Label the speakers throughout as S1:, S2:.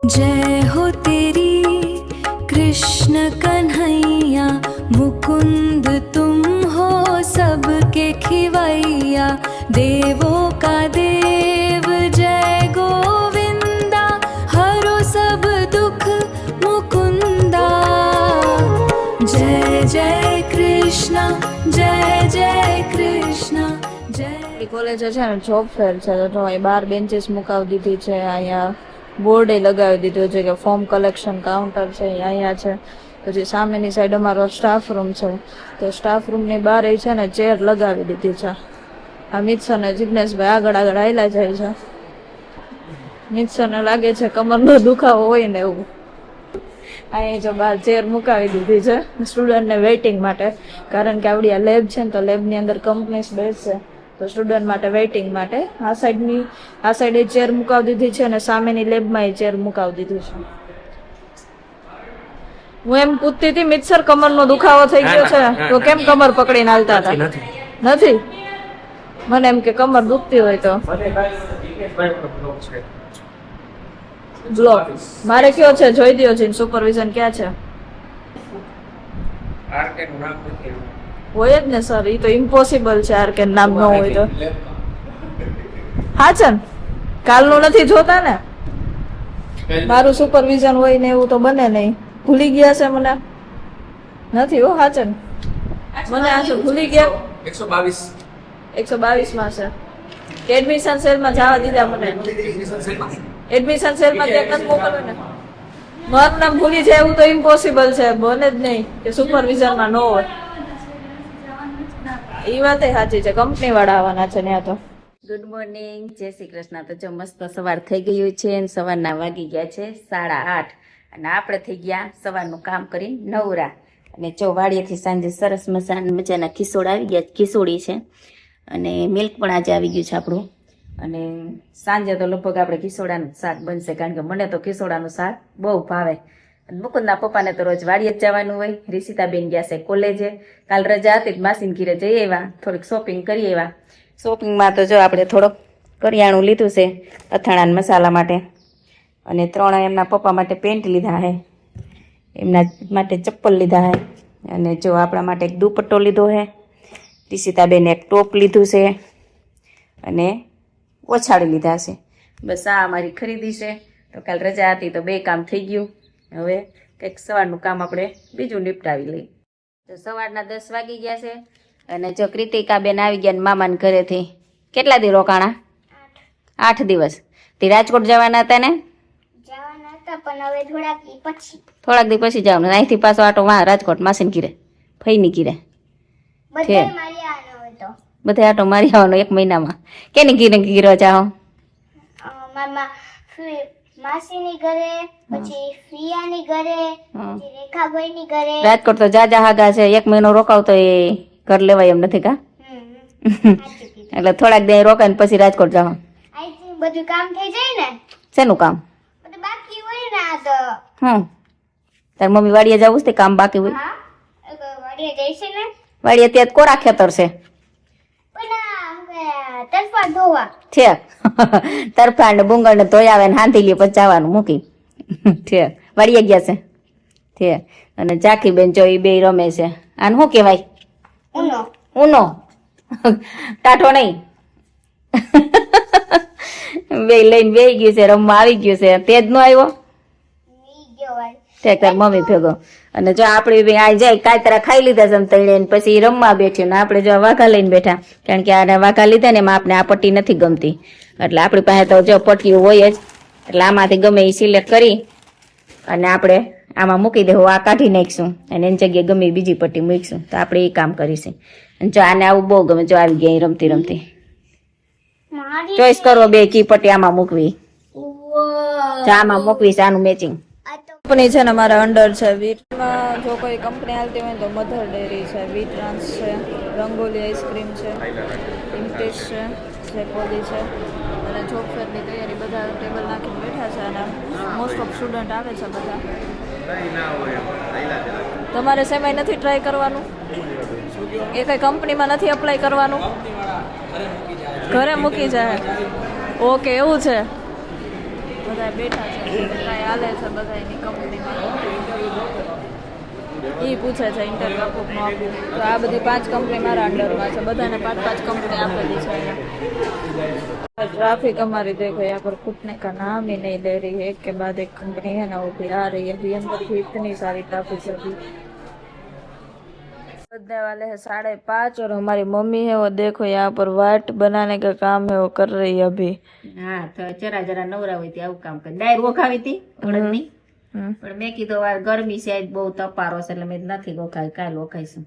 S1: जय हो तेरी कृष्ण कन्हैया, मुकुंद तुम हो सबके खिवैया, देवों का देव जय गोविंदा, हरो सब दुख मुकुंदा। जय जय कृष्ण जय जय कृष्ण जय।
S2: કોલેજ છે ને જોબ ફેર છે તો અહીં 12 બેન્ચીસ મુકાવી દીધી છે, અહીંયા બોર્ડે લગાવી દીધું છે કે ફોર્મ કલેક્શન કાઉન્ટર છે અહીંયા છે. પછી સામેની સાઈડ અમારો સ્ટાફ રૂમ છે, તો સ્ટાફ રૂમની બહાર છે ને ચેર લગાવી દીધી છે. આ મિત્સર ને જિજ્ઞેશભાઈ આગળ આગળ હાલ્યા જાય છે. મિત્સરને લાગે છે કમરનો દુખાવો હોય ને એવું. અહીંયા જો બહાર ચેર મુકાવી દીધી છે સ્ટુડન્ટને વેઇટિંગ માટે, કારણ કે આવડી આ લેબ છે ને તો લેબની અંદર કંપનીઝ બેસશે, તો સ્ટુડન્ટ માટે વેઇટિંગ માટે આ સાઈડે ચેર મુકાવી દીધી છે અને સામેની લેબમાં ચેર મુકાવી દીધું છે. હું એમ પૂછતી હતી મિત્સર કમરનો દુખાવો થઈ ગયો છે તો કેમ કમર પકડીને હાલતા હતા? નથી. મને એમ કે કમર દુખતી હોય તો બ્લોક મારે કયો છે જોઈ દો છે. સુપરવિઝન ક્યાં છે? હોય જ ને સર, એ તો ઇમ્પોસિબલ છે આર કે નામ ન હોય તો. હા છે ને, કાલનું નથી જોતા ને? મારું સુપરવિઝન હોય ને એવું તો બને નહીં. ભૂલી ગયા છે મને નથી હો. હા છે ને, મને આ શું ભૂલી ગયા? 122 માં છે એડમિશન સેલમાં જવા દીધા મને. એડમિશન સેલમાં ક્યાંક નથી મોકલવું ને. મારું નામ ભૂલી જાય એવું તો ઇમ્પોસિબલ છે, બને જ નહીં કે સુપરવિઝનમાં ન હોય. એ વાત સાચી છે, કંપની વાળા આવવાના છે ત્યાં તો.
S3: ગુડ મોર્નિંગ, જય શ્રી કૃષ્ણ. તો જો મસ્ત સવાર થઈ ગયું છે અને સવારના વાગી ગયા છે 8:30 અને આપણે થઈ ગયા સવારનું કામ કરી નવરા. અને જો વાડીએથી સાંજે સરસ મજાના ખીસોડ આવી ગયા, ખીસોડી છે અને મિલ્ક પણ આજે આવી ગયું છે આપણું. અને સાંજે તો લગભગ આપણે ખીસોડાનું શાક બનશે, કારણ કે મને તો ખીસોડાનું શાક બહુ ભાવે. મુકુંદના પપ્પાને તો રોજ વાડીએ જ જવાનું હોય. રિષિતાબેન ગયા છે કોલેજે, કાલ રજા હતી માસીન ઘીરે જઈ આવ્યા, થોડીક શોપિંગ કરી આવ્યા. શોપિંગમાં તો જો આપણે થોડોક કરિયાણું લીધું છે અથાણા મસાલા માટે, અને 3 એમના પપ્પા માટે પેન્ટ લીધા છે, એમના માટે ચપ્પલ લીધા છે, અને જો આપણા માટે એક દુપટ્ટો લીધો છે. રિષિતાબેને એક ટોપ લીધું છે અને ઓછાડી લીધા છે. બસ આ અમારી ખરીદી છે. તો કાલ રજા હતી તો 2 કામ થઈ ગયું. હવે કંઈક સવારનું કામ આપણે બીજું નિપટાવી લઈએ. તો સવારના 10 વાગી ગયા છે અને જો કૃતિકાબેન આવી ગયા મામાના ઘરેથી. કેટલા દી રોકાણા? 8 દિવસ. તે રાજકોટ જવાના હતા ને?
S4: જવાના હતા, પણ હવે થોડાક
S3: દી પછી જવાનું. અહીંથી પાછો આટો રાજકોટ માસીને ઘીરે, ફઈની ઘીરે બધે આટો મારી આવવાનો 1 મહિનામાં. કેની ઘીરે જાઓ?
S4: માસીની ઘરે, પછી ફિયાની ઘરે, પછી રેખાભાઈની ઘરે.
S3: રાજકોટ તો જાજા હાગા છે, 1 મહિનો રોકાવ તો એ ઘર લેવાય એમ નથી કા? એટલે થોડાક દી રોકાય ને પછી રાજકોટ જાઓ.
S4: અહીંથી બધું કામ થઈ જાય ને.
S3: શેનું કામ?
S4: બધું બાકી હોય ને આ તો.
S3: તાર મમ્મી વાડીએ જવું છે કામ બાકી હોય?
S4: હા, વાડીએ જઈશે ને.
S3: વાડીએ ત્યાં કોરા ખેતર છે
S4: તરફા ધોવા
S3: છે. તરફા ને બુંગળ ને ધોઈ આવે ને હાંધી લે પછી જવાનું મૂકી છે. વાડીએ ગયા છે. અને ઝાંખી બેન જો એ 2 રમે છે. આને શું કહેવાય? ઉનો. ટાઢો નહીં. 2 લઈને બેસી ગયું છે, રમવા આવી ગયું છે. તેજ નો આવ્યો તાર મમ્મી ભેગો. અને જો આપણે બે આ જાય કાતરા ખાઈ લીધા જમતા પછી રમવા બેઠ્યું ને આપણે જો વાઘા લઈને બેઠા, કારણ કે આને વાઘા લીધા ને એમાં આપણે આ પટ્ટી નથી ગમતી, એટલે આપણી પાસે તો જો પટ્ટીઓ હોય જ, એટલે આમાંથી ગમે એ સિલેક્ટ કરી અને આપણે આમાં મૂકી દેવું. આ કાઢી નાખીશું અને એની જગ્યાએ ગમે બીજી પટ્ટી મૂકીશું. તો આપણે એ કામ કરીશું. અને જો આને આવું બહુ ગમે. જો આવી ગયા રમતી રમતી. ચોઈસ કરો 2 કી પટ્ટી આમાં મૂકવી. આમાં મૂકવી છે આનું મેચિંગ.
S2: કંપની છે ને મારા અંડર છે. વીટમાં જો કોઈ કંપની હાલતી હોય તો મધર ડેરી છે, વીટ ટ્રાન્સ છે, રંગોલી આઈસ્ક્રીમ છે, ઇન્ટેશ છે, સેકોલી છે. અને જોબ ફેરની તૈયારી બધા ટેબલ નાખીને બેઠા છે અને મોસ્ટ ઓફ સ્ટુડન્ટ આવે છે બધા. તમારે સેમાય નથી ટ્રાય કરવાનું? એ કઈ કંપનીમાં નથી અપ્લાય કરવાનું? ઘરે મૂકી જાય. ઓકે, એવું છે. બધા બેઠા છે કાંઈ હાલે છે બધા એની કંપનીમાં એ પૂછે છે ઇન્ટરવ્યુ આપું ન આપું તો આ બધી 5 કંપની મારા અંડરમાં છે બધાને 5 કંપની આપેલી છે અહીંયા ट्रैफिक हमारी देखो यहाँ पर घुटने का नाम ही नहीं ले रही है एक के बाद एक कंपनी है ना वो भी आ रही है अभी अंदर भी इतनी सारी ट्रैफिक है अभी बदने वाले हैं 5:30 और हमारी मम्मी है वो देखो यहाँ पर वाट बनाने का काम है वो कर रही है अभी
S3: હા તો જરા નવરા હોય તે આવું કામ કરે ડાયર ઓખાવી હતી ઉડદની પણ મેં કીધું વાર ગરમી છે આજ બહુ તપારો છે એટલે મેં નથી ઓખાવી કાલ ઓખાઈશું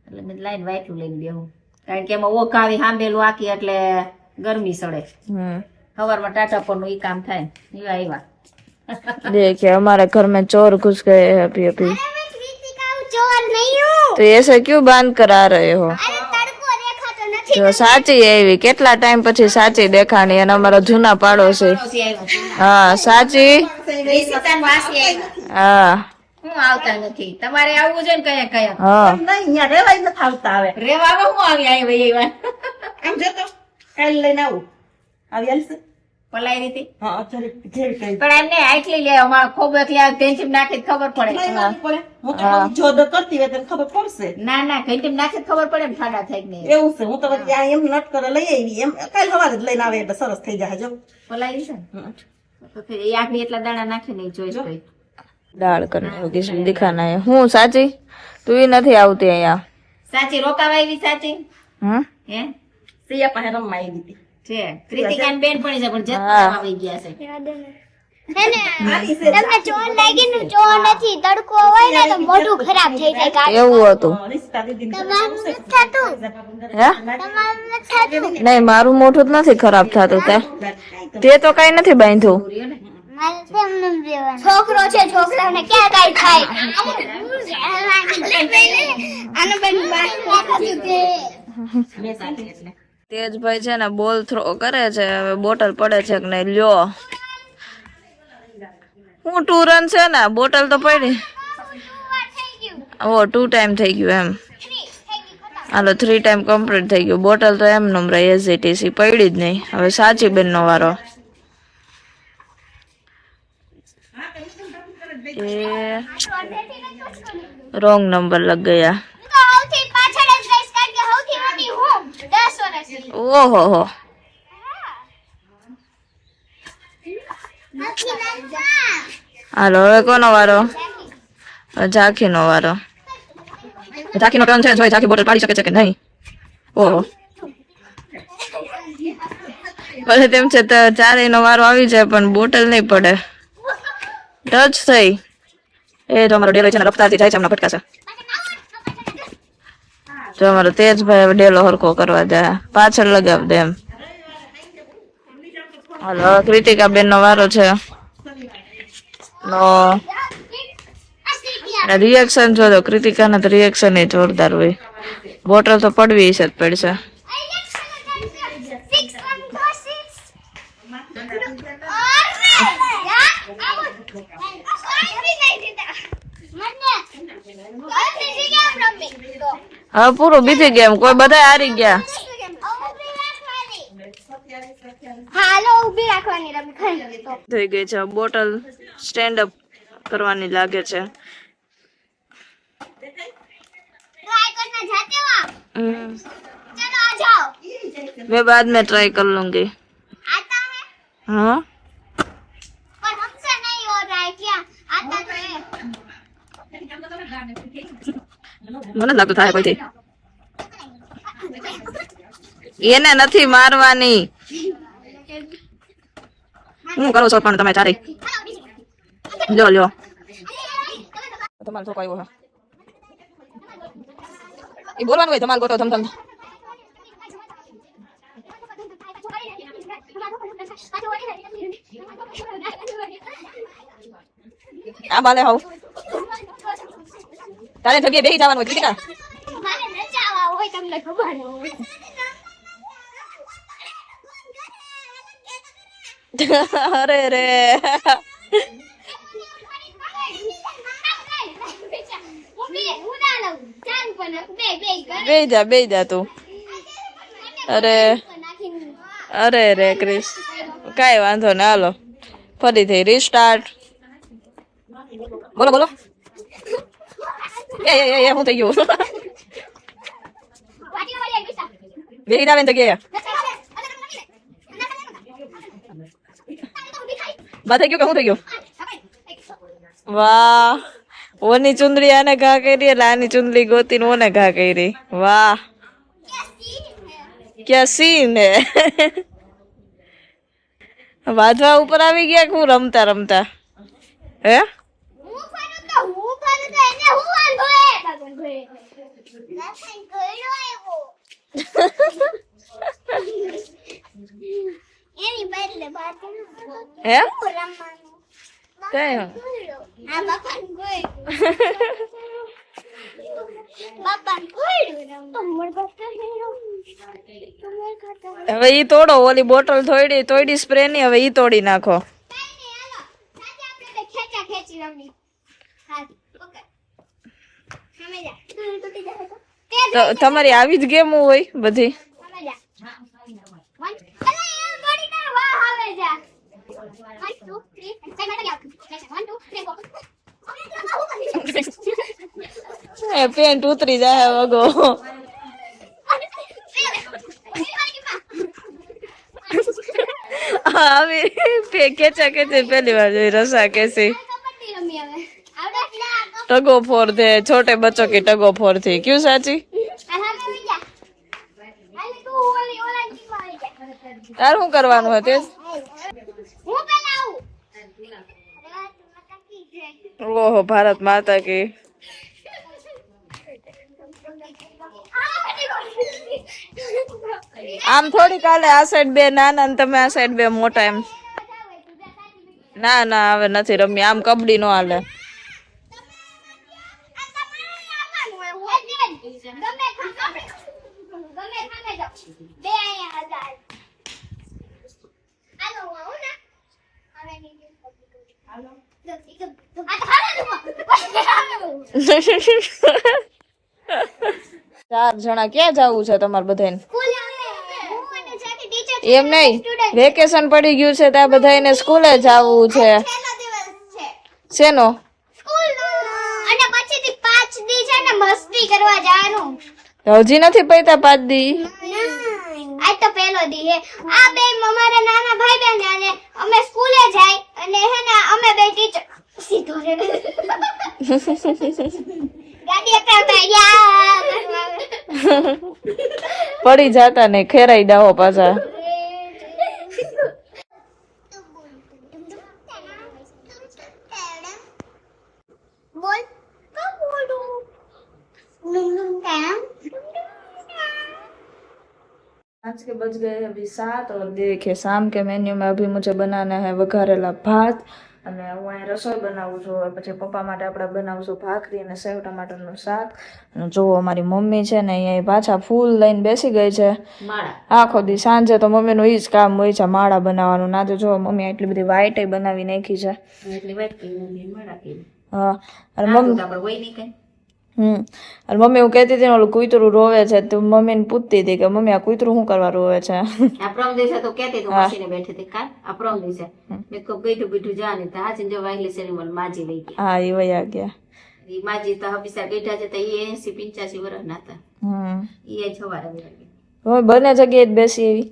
S3: એટલે મેં લાઈન વાયટું લઈને બેહું કારણ કે એમાં ઓખાવી હાંબેલું આખી એટલે ગરમી સડે સવારમાં ટાટા પરનું ઈ કામ થાય એવા એવા
S2: देखिए हमारे घर में चोर घुस गए हैं अभी अभी
S4: मैं कृतिका हूँ, चोर नहीं हूँ।
S2: तो ऐसे क्यों बांध कर आ रहे हो
S4: अरे तड़को देखा तो नहीं।
S2: જો સાચી એવી કેટલા ટાઈમ પછી સાચી દેખાણી અને અમારા જૂના પાડોશી હા સાચી
S3: ઈશિતાને વાસી આવ્યા.
S2: હા
S3: હું આવતા નથી તમારે આવવું છે ને કયા
S2: હા
S5: નહીં અહીંયા રેવાય નથી આવતા આવે
S3: રેવા હું આવી આવ્યા
S5: આમ જતો કાલ લઈને આવું આવી હાલશે
S3: પલાઈ રીતે
S5: હા જરીક જેવી કઈ
S3: પણ એમને આટલી લે અમારા ખોબ એકલી ટેન્શન નાખી ખબર પડે
S5: નહીં પડે હું તો જો કરતી હોય તને ખબર પડશે
S3: ના ના ઘંટી નાખી ખબર પડે ને ફાડા થાય કે નહીં
S5: એવું છે હું તો પછી આ એમ નટ કરે લઈ આવી એમ કાલ સવારે જ લઈને આવે એટલે સરસ થઈ જાય જો
S3: પલાઈ છે ને તો ફિર એ આખરી એટલા દાણા નાખીને ઈ જોઈશ કઈ
S2: દાળ કરને કિસી દિખાના હે હું સાચી તું નથી આવતી અહીંયા
S3: સાચી રોકાવા આવી સાચી હે
S5: સિયા પાસે રમવા આવી હતી
S3: છે કૃતિકાન બેન પણ છે પણ જતા આવી ગયા છે
S4: है ना તમને ચોર લાગી ને ચોર નથી તડકો હોય ને તો મોઢું ખરાબ થઈ જાય કાઢ
S2: એવું હતું
S5: રિશ્તા દીદી
S4: તમારું નથી થતું
S2: હે
S4: તમારું નથી થતું
S2: નહીં મારું મોઢું જ નથી ખરાબ થતું તે તો કઈ નથી બાંધ્યું
S4: મારે તેમને રહેવાનું છોકરો છે છોકરાને ક્યાં કાઈ થાય આનો બેન વાત થતું કે
S3: મેં સાચી એટલે
S2: તેજભાઈ છે ને બોલ થ્રો કરે છે હવે બોટલ પડે છે કે નહીં લ્યો હું 2 રન છે ને બોટલ તો પડી ઓ 2 ટાઈમ થઈ ગયું એમ હાલો 3 ટાઈમ કમ્પ્લીટ થઈ ગયું બોટલ તો એમ નમ રહી એઝીટીસી પડી જ નહીં હવે સાચી બેન નો વારો રોંગ નંબર લગ ગયા
S4: તો સૌથી પાછળ જ રહીશ કારણ કે સૌથી મોટી હું 10 વર્ષની
S2: ઓહો હો
S4: નથી નાનકા
S2: હાલો હવે કોનો વારો ઝાંખી નો વારો ઝાંખી નો ટર્ન છે જોઈ ઝાંખી બોટલ પાડી શકે છે કે નહીં ઓહો ભલે તેમ છે તો ચારેય નો વારો આવી જાય પણ બોટલ નહીં પડે ટચ થઈ એ તો અમારો ડેલો છે ને રફતારથી જાય છે હમણાં ભટકાશે તો અમારો તેજભાઈ હવે ડેલો હરખો કરવા જાય પાછળ લગાવ દે એમ હાલો કૃતિકા બેન નો વારો છે નો રિએક્શન જો તો કૃતિકા ના તો રિએક્શન એ જોરદાર હોય બોટલ તો પડવી છે જ પડશે હવે પૂરું બીજી ગેમ કોઈ બધા હારી ગયા
S4: હાલો ઊભી રાખવાની રમી ખાઈ તો
S2: થઈ ગઈ છે બોટલ સ્ટેન્ડ અપ કરવાની લાગે છે
S4: ट्राई करना चाहते हो आप चलो आ जाओ
S2: मैं बाद में ट्राई कर लूंगी
S4: आता है
S2: हाँ
S4: पर हमसे नहीं हो रहा है क्या आता तो है
S2: મને લાગતું થાય કોઈથી એને નથી મારવાની હું કરું છો પણ તમે ચારે લ્યો લ્યો તમારો છોકરો આવ્યો એ બોલવાનું હોય તમારે ગોતો ધમ ધમ આ બાલે હાવ તારે જગ્યાએ બેસી જવાનું હોય કૃતિકા
S4: મારે નચાવા હોય તમને ખબર હોય
S2: અરે રે બે જા તું અરે અરે રે ક્રિસ કાઈ વાંધો ને હાલો ફરીથી રીસ્ટાર્ટ. બોલો બોલો. એ હું થઈ ગયું. વેરી ના તો કે બા થઈ ગયું કે હું થઈ ગયું. વાહ, ઓની ચુંદડી આને ઘા કરી એટલે આની ચુંદડી ગોતીને ઓને ઘા કરી. વાહ, ક્યાં સીન હે. વાજવા ઉપર આવી ગયા કે હું રમતા રમતા હે. હે કઈ હવે ઈ તોડો. ઓલી બોટલ તોડી સ્પ્રે ની, હવે ઈ તોડી નાખો. તો તમારી આવી જ ગેમ હોય બધી. પેન્ટ ઉતરી જાય વગો. આવી ખેંચા ખેંચી પેલી વાર જોઈ. રસા કેસી टगो फोर थे, छोटे बच्चों की टगो फोर थी. क्यों साची? तार हूँ करवानु है तेज. ओहो, भारत माता की. आम थोड़ी काले आ साइड बे नाना ने तमे आ साइड बे मोटा एम. ना ना हवे नथी रमी. आम कबड्डी नो हाले. ચાર જણા ક્યાં જવું છે તમારે બધાને? એમ નહીં, વેકેશન પડી ગયું છે ત્યાં બધાને સ્કૂલે જવું છે. શેનો?
S4: મસ્તી કરવા જવાનું.
S2: હજી નથી પૈતા 5 દી.
S4: આજ તો પહેલો દી હે. આ બે અમારા નાના ભાઈ બહેન અને અમે સ્કૂલે જાય અને હે ને અમે બે ટીચર સીધો રે ગાડી
S2: પડી જાતા ને ખેરાઈ દાવો પાછા.
S4: बोल कब बोलूं लुम क्या
S2: आज के बज गए अभी 7 और देखिए शाम के मेन्यू में अभी मुझे बनाना है वघारेला भात અને હું અહીં રસોઈ બનાવું છું. પછી પપ્પા માટે આપણે બનાવશું ભાખરી અને સેવ ટમાટરનું શાક. અને જો અમારી મમ્મી છે ને અહીંયા પાછા ફૂલ લઈને બેસી ગઈ છે. આખો દી સાંજે તો મમ્મીનું ઈ જ કામ હોય છે, માળા બનાવવાનું. ના તો જો મમ્મી એટલી બધી વાઈટ બનાવી નાખી છે. હા, અને મમ્મી અને મમ્મી હું કહેતી હતી ઓલું કૂતરું રોવે છે તો મમ્મીને પૂછતી હતી કે મમ્મી આ કૂતરું શું કરવા રોવે છે.
S3: આ પ્રમ દિવસે તો કહેતી તો મસીને બેઠી હતી કાલ આ પ્રમ દિવસે મેં તો ગઈઠું જાને તો હાચી જો વાઈલી સેરીમોન માજી લઈ ગયા.
S2: હા, એ વયા ગયા.
S3: ઈ માજી તો હબીસા ગઈઠા છે તો ઈ 80-85 વર્ષના હતા. ઈ સવારે ગયા.
S2: હવે બંને જગ્યાએ જ બેસી એવી.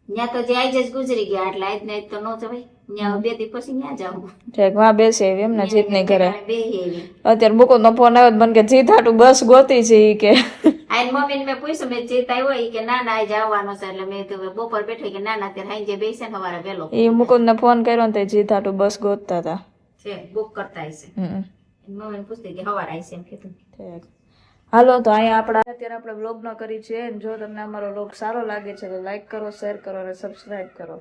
S3: ત્યાં તો જે આઈ જ ગુજરી ગયા એટલે આજ ને તો નો જવાય. ત્યાં 2 દી પછી ત્યાં જાવું.
S2: ઠીક, વાં બેસી એવી એમ ને જીત નહીં કરે.
S3: બેહી એવી.
S2: અત્યારે મુકુંદનો ફોન આવ્યો મને કે જીત હાટું બસ ગોતી છે ઈ કે.
S3: આઈ મમ્મીને મેં પૂછ્યું મેં જીત આવ્યો ઈ કે ના ના આઈ જવાનો છે એટલે મેં તો બપોર બેઠી કે ના ના ત્યારે હાઈ જે બેસે ને સવારે વેલો.
S2: એ મુકુંદને ફોન કર્યો ને તે જીત હાટું બસ ગોતતા હતા.
S3: છે બુક કરતા હશે. મમ્મીને પૂછતી કે સવારે આઈ છે એમ કીધું.
S2: ઠીક, હાલો તો અહીંયા અત્યારે આપણે વ્લોગ ન કરી છે. જો તમને અમારો વ્લોગ સારો લાગે છે તો લાઈક કરો, શેર કરો અને સબસ્ક્રાઇબ કરો.